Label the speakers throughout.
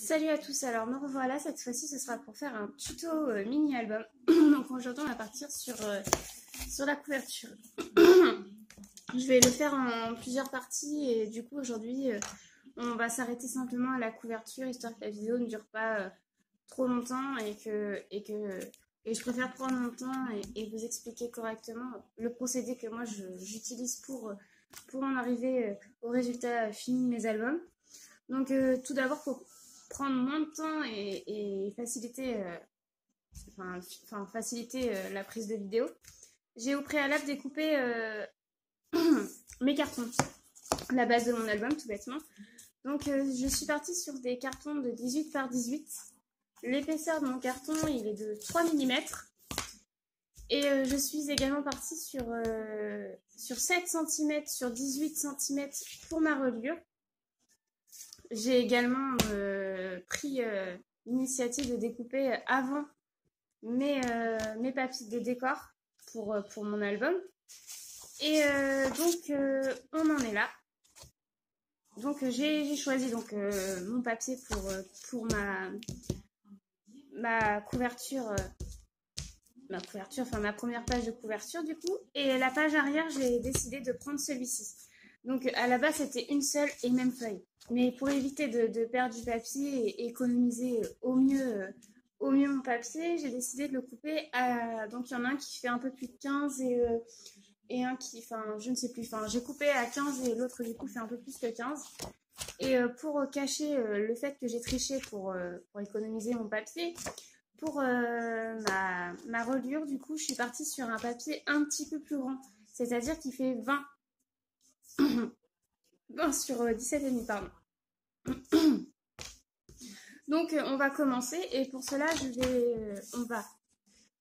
Speaker 1: Salut à tous, alors me revoilà, cette fois-ci ce sera pour faire un tuto mini-album. Donc aujourd'hui on va partir sur la couverture. Je vais le faire en plusieurs parties et du coup aujourd'hui on va s'arrêter simplement à la couverture histoire que la vidéo ne dure pas trop longtemps et je préfère prendre mon temps et vous expliquer correctement le procédé que moi j'utilise pour en arriver au résultat fini de mes albums. Donc tout d'abord pour prendre moins de temps et faciliter, faciliter la prise de vidéo, j'ai au préalable découpé mes cartons, la base de mon album tout bêtement. Donc je suis partie sur des cartons de 18 par 18. L'épaisseur de mon carton il est de 3 mm. Et je suis également partie sur 7 cm sur 18 cm pour ma reliure. J'ai également pris l'initiative de découper avant mes papiers de décor pour mon album. Et donc, on en est là. Donc, j'ai choisi donc, mon papier pour ma couverture, ma première page de couverture du coup. Et la page arrière, j'ai décidé de prendre celui-ci. Donc, à la base, c'était une seule et même feuille. Mais pour éviter de perdre du papier et économiser au mieux mon papier, j'ai décidé de le couper à... Donc, il y en a un qui fait un peu plus de 15 et un qui... Enfin, je ne sais plus. Enfin, j'ai coupé à 15 et l'autre, du coup, fait un peu plus que 15. Et pour cacher le fait que j'ai triché pour économiser mon papier, pour ma reliure, du coup, je suis partie sur un papier un petit peu plus grand. C'est-à-dire qu'il fait 20... sur 17,5, pardon. Donc, on va commencer. Et pour cela,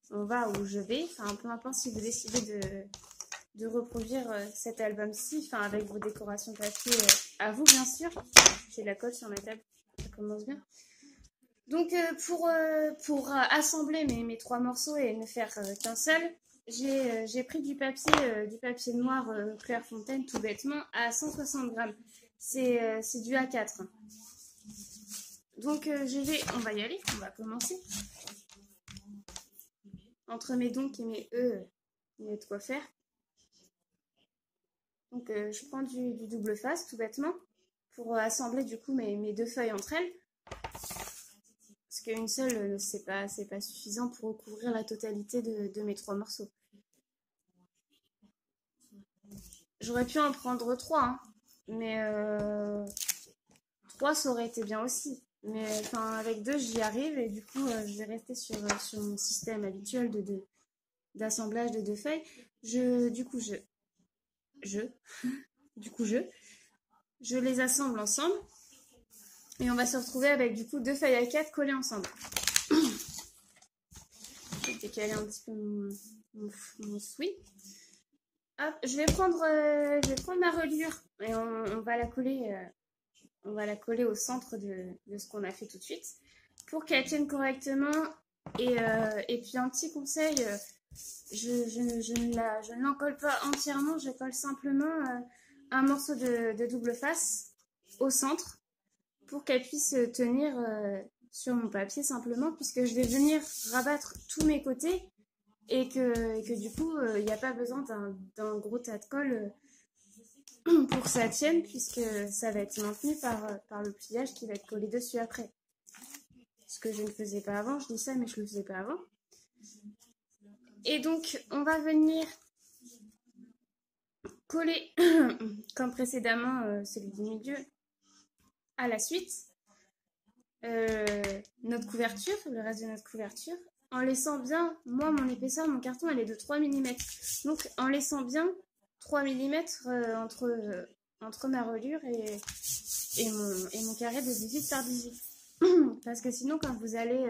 Speaker 1: on va où je vais. Enfin, peu importe si vous décidez de reproduire cet album-ci, enfin, avec vos décorations papier à vous, bien sûr. J'ai de la colle sur ma table. Ça commence bien. Donc, pour assembler mes trois morceaux et ne faire qu'un seul, j'ai pris du papier noir Clairefontaine, tout bêtement, à 160 grammes. C'est du A4. Donc, on va y aller, on va commencer. Entre mes donc et mes E, il y a de quoi faire. Donc, je prends du double face, tout bêtement, pour assembler du coup mes deux feuilles entre elles. Parce qu'une seule, c'est pas suffisant pour recouvrir la totalité de mes trois morceaux. J'aurais pu en prendre 3, hein, mais 3 ça aurait été bien aussi. Mais enfin, avec 2, j'y arrive et du coup, je vais rester sur mon système habituel d'assemblage de 2 feuilles. Je les assemble ensemble et on va se retrouver avec du coup 2 feuilles A4 collées ensemble. Je vais décaler un petit peu mon souhait. Hop, je vais prendre ma reliure et on va la coller. On va la coller au centre de ce qu'on a fait tout de suite pour qu'elle tienne correctement. Et puis un petit conseil, je ne l'encolle pas entièrement, je colle simplement un morceau de double face au centre pour qu'elle puisse tenir sur mon papier simplement, puisque je vais venir rabattre tous mes côtés et que du coup il n'y a pas besoin d'un gros tas de colle pour que ça tienne, puisque ça va être maintenu par le pliage qui va être collé dessus après. Ce que je ne faisais pas avant, je dis ça, mais je ne le faisais pas avant. Et donc, on va venir coller, comme précédemment, celui du milieu, à la suite, notre couverture, le reste de notre couverture, en laissant bien, moi, mon épaisseur, mon carton, elle est de 3 mm. Donc, en laissant bien 3 mm entre ma reliure et mon carré de 18 par 18. Parce que sinon, quand vous allez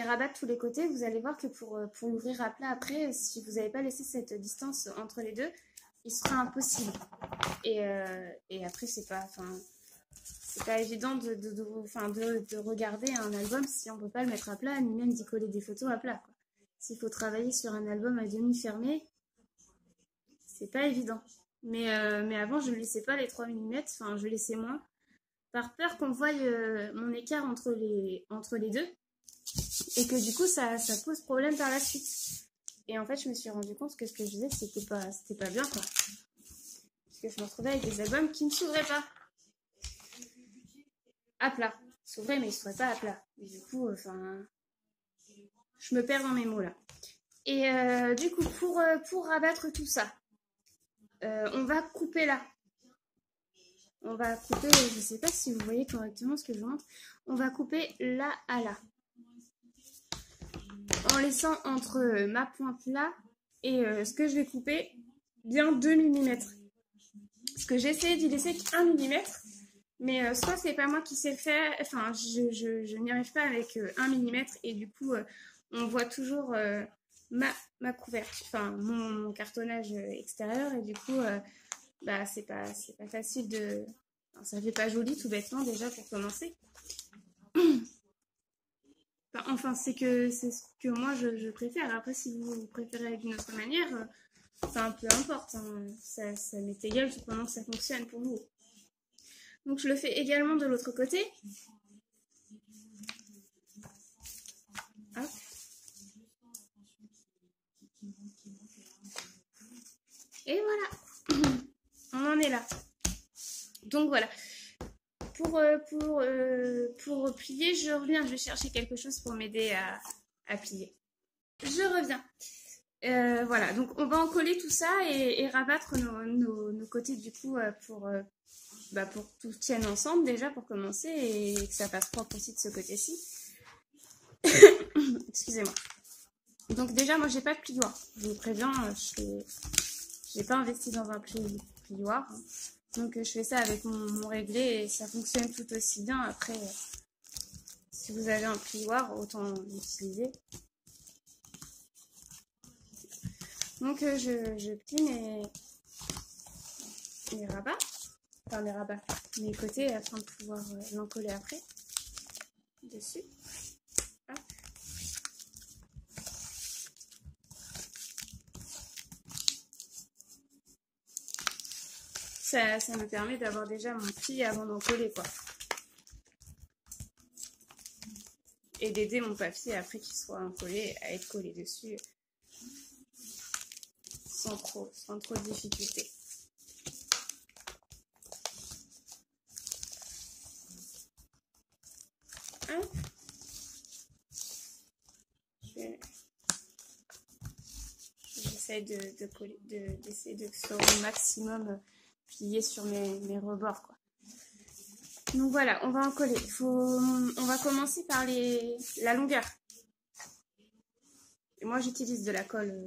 Speaker 1: rabattre tous les côtés, vous allez voir que pour l'ouvrir à plat après, si vous n'avez pas laissé cette distance entre les deux, il sera impossible. Et après, c'est pas évident de regarder un album si on ne peut pas le mettre à plat, ni même d'y coller des photos à plat, quoi. S'il faut travailler sur un album à demi fermé, c'est pas évident. Mais avant, je ne laissais pas les 3 mm, enfin, je laissais moins. par peur qu'on voie mon écart entre les deux et que du coup ça pose problème par la suite. Et en fait, je me suis rendu compte que ce que je disais, c'était pas bien, quoi. Parce que je me retrouvais avec des albums qui ne s'ouvraient pas à plat. Ils s'ouvraient, mais ils ne s'ouvraient pas à plat. Et du coup, enfin, je me perds dans mes mots là. Et du coup, pour rabattre tout ça, on va couper là. On va couper, je ne sais pas si vous voyez correctement ce que je montre. On va couper là à là. En laissant entre ma pointe là et ce que je vais couper, bien 2 mm. Parce que j'ai essayé d'y laisser qu'1 mm, mais soit c'est pas moi qui sais le faire, enfin je n'y arrive pas avec 1 mm et du coup on voit toujours ma couverture, enfin mon cartonnage extérieur et du coup bah c'est pas facile de... Enfin, ça fait pas joli tout bêtement déjà pour commencer. Enfin, c'est ce que moi je préfère. Après, si vous préférez d'une autre manière, enfin, peu importe. Hein, ça m'est égal tout pendant que ça fonctionne pour vous. Donc, je le fais également de l'autre côté. Hop. Et voilà. On en est là. Donc, voilà. Pour plier, je reviens. Je vais chercher quelque chose pour m'aider à plier. Je reviens. Voilà, donc on va encoller tout ça et rabattre nos côtés du coup pour que tout tienne ensemble déjà pour commencer et que ça passe propre aussi de ce côté-ci. Excusez-moi. Donc déjà, moi j'ai pas de plioir. Je vous préviens, j'ai pas investi dans un plioir. Hein. Donc je fais ça avec mon réglé et ça fonctionne tout aussi bien. Après, si vous avez un plioir, autant l'utiliser. Donc je plie mes rabats, enfin mes côtés afin de pouvoir l'encoller après, dessus. Hop. Ça me permet d'avoir déjà mon pli avant d'encoller, quoi. Et d'aider mon papier après qu'il soit encollé à être collé dessus sans trop de difficultés. Hop. J'essaie d'essayer de faire au maximum plier sur mes rebords, quoi. Donc voilà, on va en coller. On va commencer par la longueur. Et moi, j'utilise de la colle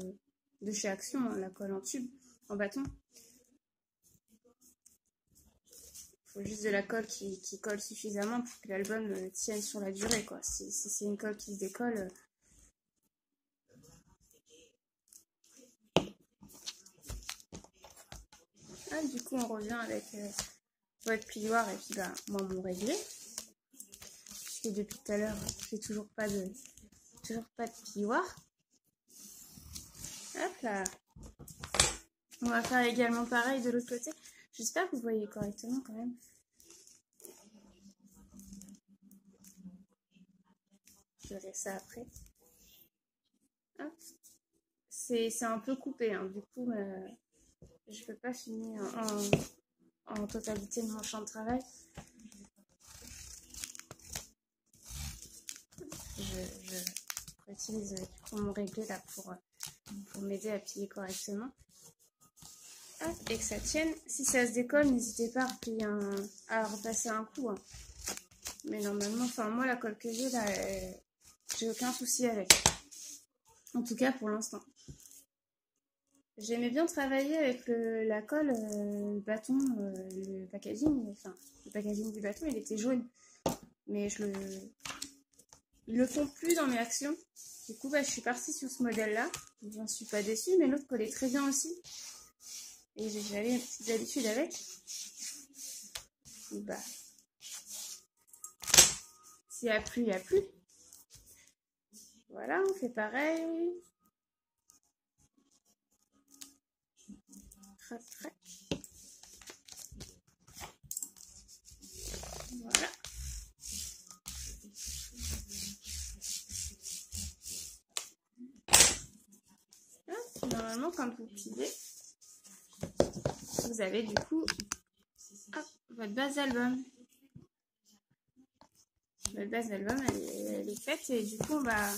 Speaker 1: de chez Action, hein, la colle en tube, en bâton. Il faut juste de la colle qui colle suffisamment pour que l'album tienne sur la durée, quoi. Si c'est une colle qui se décolle... Ah, du coup, on revient avec votre plioir et puis moi mon réglé. Puisque depuis tout à l'heure, j'ai toujours pas de plioir. Hop là. On va faire également pareil de l'autre côté. J'espère que vous voyez correctement quand même. Je verrai ça après. Hop. C'est un peu coupé, hein. Du coup, je peux pas finir en totalité de mon champ de travail. Je utilise mon réglé là pour m'aider à plier correctement. Hop, et que ça tienne. Si ça se décolle, n'hésitez pas à repasser un coup. Hein. Mais normalement, enfin moi la colle que j'ai là, j'ai aucun souci avec. En tout cas pour l'instant. J'aimais bien travailler avec la colle, le bâton, le packaging. Enfin, le packaging du bâton, il était jaune. Mais ils le font plus dans mes actions. Du coup, je suis partie sur ce modèle-là. J'en suis pas déçue, mais l'autre collait très bien aussi. Et j'avais une petite habitude avec. Et s'il n'y a plus, il n'y a plus. Voilà, on fait pareil. Crac, crac. Voilà. Normalement, quand vous pliez, vous avez du coup hop, votre base d'album. Votre base d'album, elle est faite et du coup, là,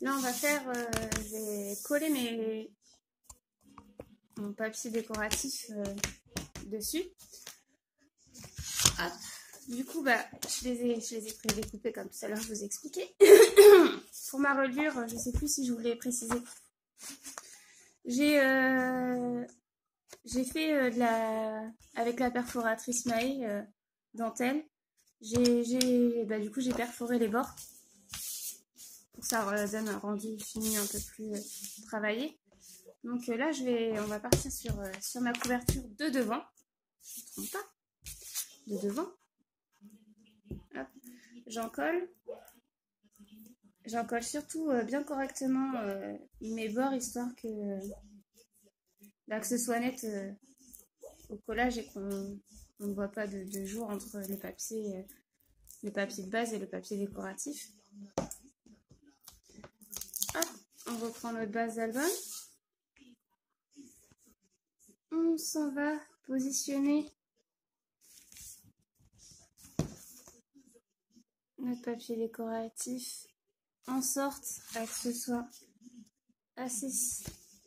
Speaker 1: on va faire, je vais coller mon papier décoratif dessus. Hop. Du coup, je les ai prédécoupés comme tout à l'heure, je vous ai expliqué. Pour ma reliure, je ne sais plus si je voulais préciser. J'ai fait avec la perforatrice Maé dentelle. Du coup, j'ai perforé les bords pour que ça donne un rendu fini un peu plus travaillé. Donc là, on va partir sur ma couverture de devant. Je ne me trompe pas. De devant. J'en colle. J'en colle surtout bien correctement mes bords, histoire que ce soit net au collage et qu'on ne voit pas de jour entre les papiers de base et le papier décoratif. Hop, on reprend notre base d'album. On s'en va positionner notre papier décoratif en sorte à que ce soit assez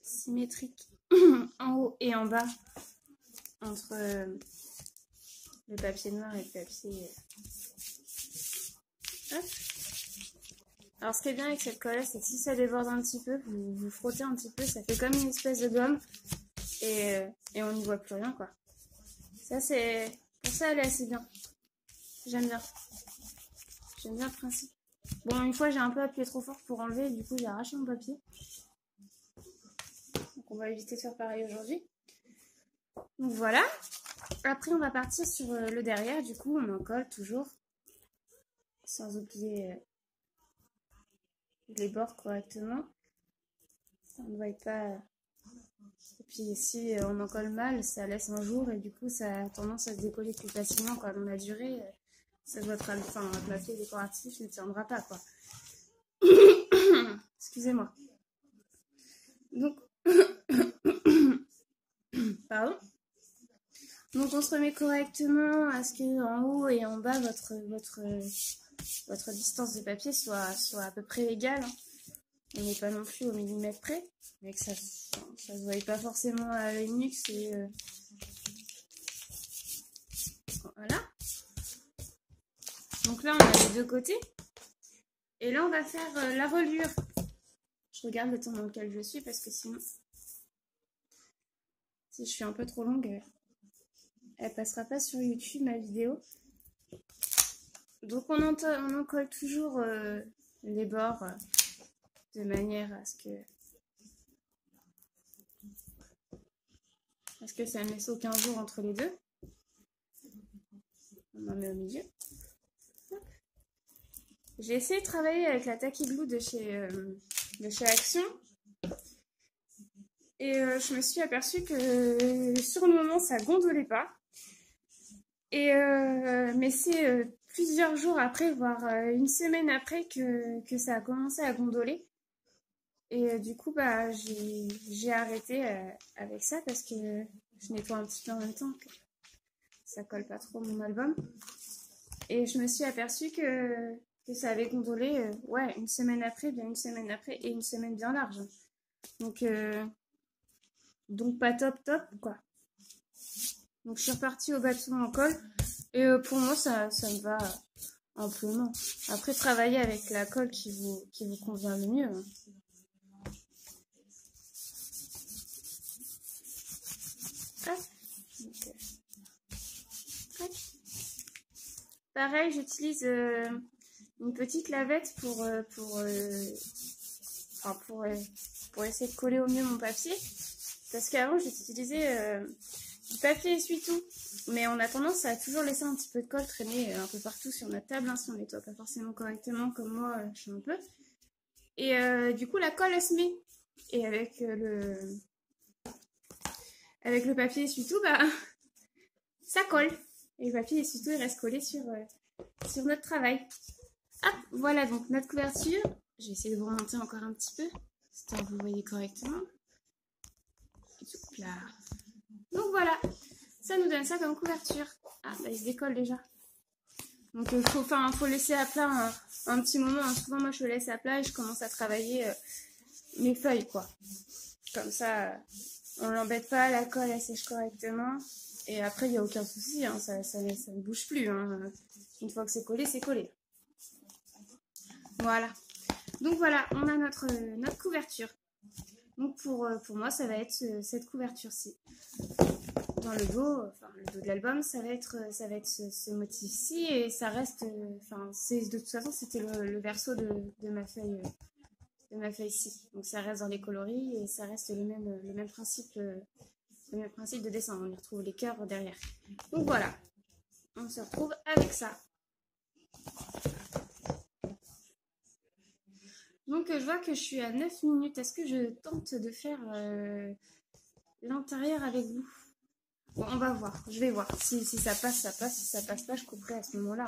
Speaker 1: symétrique en haut et en bas entre le papier noir et le papier. Hop. Alors ce qui est bien avec cette colle, c'est que si ça déborde un petit peu, vous frottez un petit peu, ça fait comme une espèce de gomme et on n'y voit plus rien quoi. Pour ça elle est assez bien. J'aime bien le principe. Bon, une fois j'ai un peu appuyé trop fort pour enlever, du coup j'ai arraché mon papier. Donc on va éviter de faire pareil aujourd'hui. Donc voilà. Après on va partir sur le derrière, du coup on en colle toujours. Sans oublier les bords correctement. Ça ne voit pas. Et puis si on en colle mal, ça laisse un jour et du coup ça a tendance à se décoller plus facilement quoi. Dans la durée, ça doit être, enfin, un papier décoratif ne tiendra pas quoi. Excusez-moi. Donc, pardon. Donc on se remet correctement à ce que en haut et en bas votre distance de papier soit à peu près égale. Hein. On n'est pas non plus au millimètre près, mais que ça se voyait pas forcément à l'œil nu. Voilà. Donc là on a les deux côtés. Et là on va faire la reliure. Je regarde le temps dans lequel je suis parce que sinon, si je suis un peu trop longue, elle passera pas sur YouTube ma vidéo. Donc on en colle toujours les bords de manière à ce que ça ne laisse aucun jour entre les deux. On en met au milieu. J'ai essayé de travailler avec la Tacky Glue de chez Action. Et je me suis aperçue que sur le moment ça gondolait pas. Mais c'est plusieurs jours après, voire une semaine après que ça a commencé à gondoler. Et du coup, j'ai arrêté avec ça parce que je nettoie un petit peu en même temps, que ça colle pas trop mon album. Et je me suis aperçue que ça avait gondolé, ouais, une semaine après, bien une semaine après, et une semaine bien large. Donc pas top, quoi. Donc je suis repartie au bâton en colle. Et pour moi, ça me va amplement. Après, travailler avec la colle qui vous convient le mieux. Hein. Pareil, j'utilise une petite lavette pour essayer de coller au mieux mon papier. Parce qu'avant, j'utilisais du papier essuie-tout. Mais on a tendance à toujours laisser un petit peu de colle traîner un peu partout sur notre table, hein, si on nettoie pas forcément correctement, comme moi, je fais un peu. Et du coup, la colle, elle se met. Et avec le papier essuie-tout, ça colle. et le papier, et surtout, il reste collé sur notre travail. Hop, voilà donc notre couverture. Je vais essayer de vous remonter encore un petit peu, histoire que vous voyez correctement. Là. Donc voilà, ça nous donne ça comme couverture. Ah, bah il se décolle déjà. Donc faut laisser à plat un petit moment. Souvent moi je le laisse à plat et je commence à travailler mes feuilles quoi. Comme ça, on l'embête pas, la colle elle sèche correctement. Et après il n'y a aucun souci, hein, ça ne bouge plus. Hein. Une fois que c'est collé, c'est collé. Voilà. Donc voilà, on a notre couverture. Donc pour moi, ça va être cette couverture-ci. Dans le dos, le dos de l'album, ça va être ce motif-ci et ça reste, de toute façon, c'était le verso de ma feuille, Donc ça reste dans les coloris et ça reste le même principe de dessin. On y retrouve les cœurs derrière. Donc voilà, on se retrouve avec ça. Donc je vois que je suis à 9 minutes. Est-ce que je tente de faire l'intérieur avec vous? Bon, on va voir. Je vais voir. Si ça passe, ça passe. Si ça passe pas, je couperai à ce moment-là.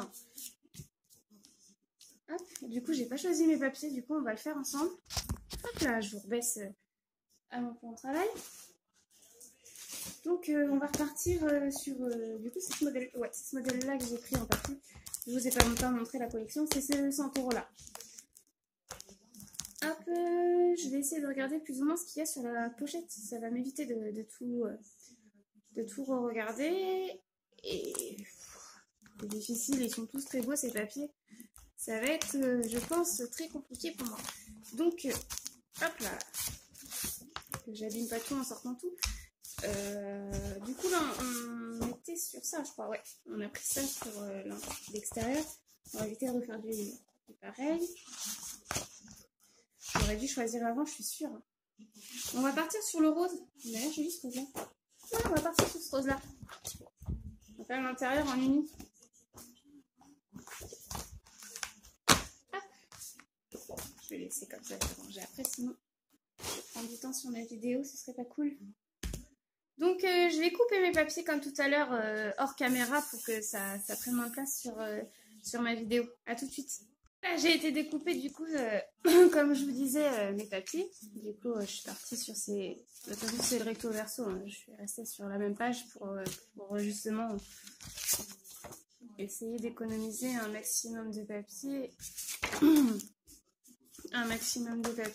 Speaker 1: Hop. Du coup, j'ai pas choisi mes papiers. Du coup, on va le faire ensemble. Hop là, je vous rebaisse à mon plan de travail. Donc, on va repartir sur du coup, c'est ce modèle-là que j'ai pris en partie. Je vous ai pas longtemps montré la collection. C'est ce Centauro-là. Hop, je vais essayer de regarder plus ou moins ce qu'il y a sur la pochette. Ça va m'éviter de tout re-regarder. Et c'est difficile, ils sont tous très beaux ces papiers. Ça va être, je pense, très compliqué pour moi. Donc, hop là. J'abîme pas tout en sortant tout. Du coup, là, on était sur ça, je crois. Ouais, on a pris ça sur l'extérieur. On va éviter de refaire du pareil. J'aurais dû choisir avant, je suis sûre. On va partir sur le rose. D'ailleurs, j'ai vu ce rose-là. Ouais, on va partir sur ce rose-là. On va faire l'intérieur en uni. Je vais laisser comme ça, je vais ranger après, sinon je vais prendre du temps sur ma vidéo, ce serait pas cool. Donc, je vais couper mes papiers comme tout à l'heure hors caméra pour que ça prenne moins de place sur ma vidéo. À tout de suite. Là, j'ai été découpée du coup, comme je vous disais, mes papiers. Du coup, je suis partie sur ces... De toute façon, c'est le recto verso. Hein. Je suis restée sur la même page pour justement essayer d'économiser un maximum de papier.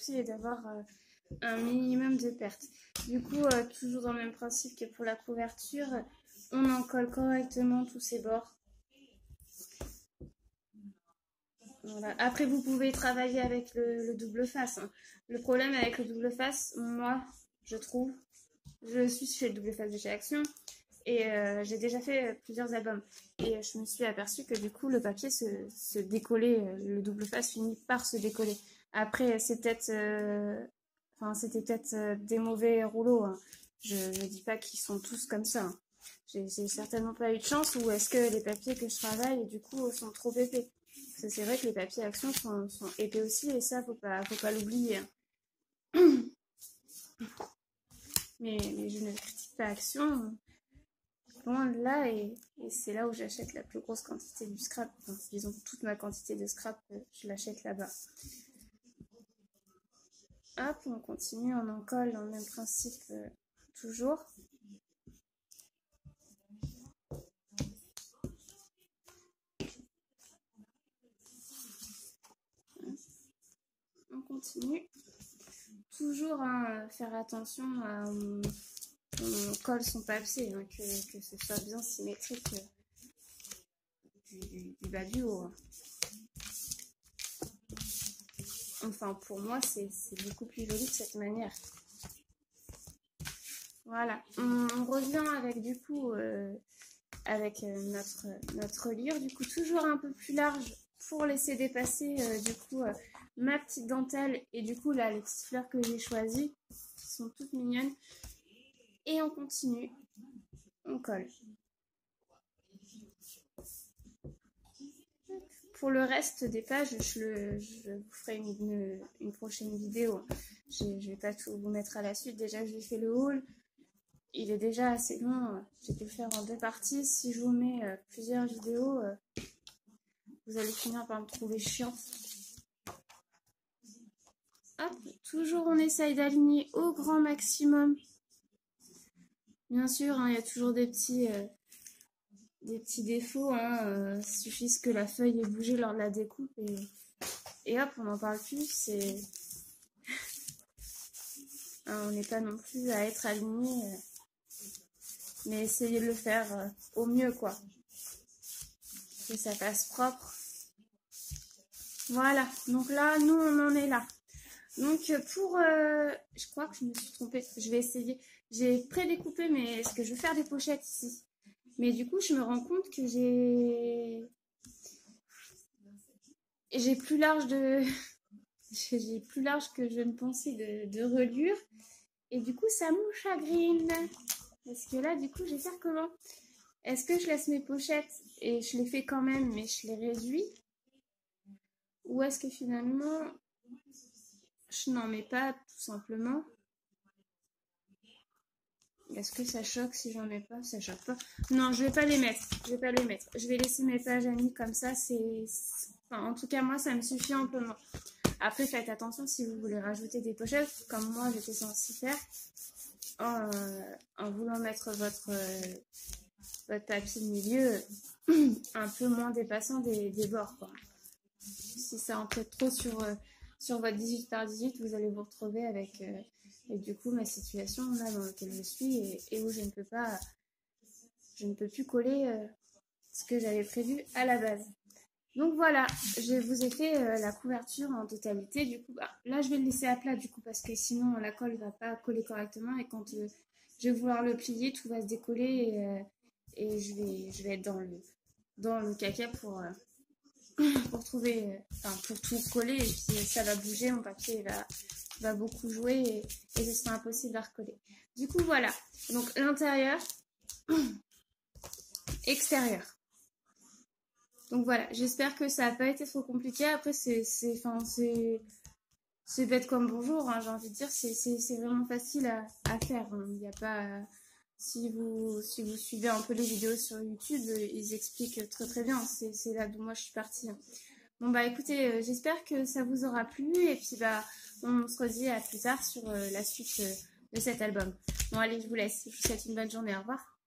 Speaker 1: Et d'avoir un minimum de pertes. Du coup, toujours dans le même principe que pour la couverture, on en colle correctement tous ces bords. Voilà. Après, vous pouvez travailler avec le double face. Hein. Le problème avec le double face, moi, je trouve, je suis chez le double face de chez Action et j'ai déjà fait plusieurs albums. Et je me suis aperçue que du coup, le papier se décollait, le double face finit par se décoller. Après, c'est peut-être, c'était peut-être des mauvais rouleaux. Hein. Je ne dis pas qu'ils sont tous comme ça. Hein. J'ai certainement pas eu de chance ou est-ce que les papiers que je travaille, du coup, sont trop épais. Parce que c'est vrai que les papiers Action sont épais aussi et ça, faut pas l'oublier. Hein. Mais je ne critique pas Action. Loin de là et c'est là où j'achète la plus grosse quantité du scrap. Enfin, disons, toute ma quantité de scrap, je l'achète là-bas. Hop, on continue, on en colle dans le même principe toujours. On continue. Toujours faire attention à on colle son papier, hein, que ce soit bien symétrique du bas du haut. Hein. Enfin, pour moi, c'est beaucoup plus joli de cette manière. Voilà. On revient avec, du coup, avec notre reliure, du coup, toujours un peu plus large pour laisser dépasser, du coup, ma petite dentelle. Et du coup, là, les petites fleurs que j'ai choisies, qui sont toutes mignonnes. Et on continue. On colle. Pour le reste des pages, je vous ferai une prochaine vidéo. Je ne vais pas tout vous mettre à la suite. Déjà, j'ai fait le haul. il est déjà assez long. J'ai pu le faire en 2 parties. Si je vous mets plusieurs vidéos, vous allez finir par me trouver chiant. Hop, toujours on essaye d'aligner au grand maximum. Bien sûr, hein, il y a toujours des petits défauts. Hein, suffit que la feuille ait bougé lors de la découpe et hop, on n'en parle plus. C'est on n'est pas non plus à être aligné, mais essayez de le faire au mieux, quoi. Que ça passe propre. Voilà, donc là, nous, on en est là. Donc, je crois que je me suis trompée. Je vais essayer. J'ai pré-découpé, mais est-ce que je vais faire des pochettes ici? Mais du coup, je me rends compte que j'ai plus large de... j'ai plus large que je ne pensais de reliure. Et du coup, ça me chagrine. Parce que là, du coup, je vais faire comment? Est-ce que je laisse mes pochettes et je les fais quand même, mais je les réduis? Ou est-ce que finalement, je n'en mets pas, tout simplement? Est-ce que ça choque si j'en mets pas? Ça choque pas. Non, je vais pas les mettre. Je vais pas les mettre. Je vais laisser mes pages amies comme ça. Enfin, en tout cas, moi, ça me suffit amplement. Après, faites attention si vous voulez rajouter des pochettes, comme moi, j'étais censée faire, en voulant mettre votre papier de milieu un peu moins dépassant des bords, quoi. Si ça empiète trop sur votre 18 par 18, vous allez vous retrouver avec et du coup ma situation là dans laquelle je suis et où je ne peux plus coller ce que j'avais prévu à la base. Donc voilà, je vous ai fait la couverture en totalité. Du coup, là je vais le laisser à plat du coup parce que sinon la colle va pas coller correctement et quand je vais vouloir le plier, tout va se décoller et je vais être dans le caca pour trouver, pour tout coller et puis ça va bouger, mon papier va beaucoup jouer et ce sera impossible à recoller. Du coup voilà, donc l'intérieur, extérieur. Donc voilà, j'espère que ça n'a pas été trop compliqué. Après c'est bête comme bonjour, hein, j'ai envie de dire, c'est vraiment facile à faire. Il n'y a pas... Si vous suivez un peu les vidéos sur YouTube, ils expliquent très très bien. C'est là d'où moi je suis partie. Bon bah écoutez, j'espère que ça vous aura plu et puis bah on se redit à plus tard sur la suite de cet album. Bon allez, je vous laisse. Je vous souhaite une bonne journée. Au revoir.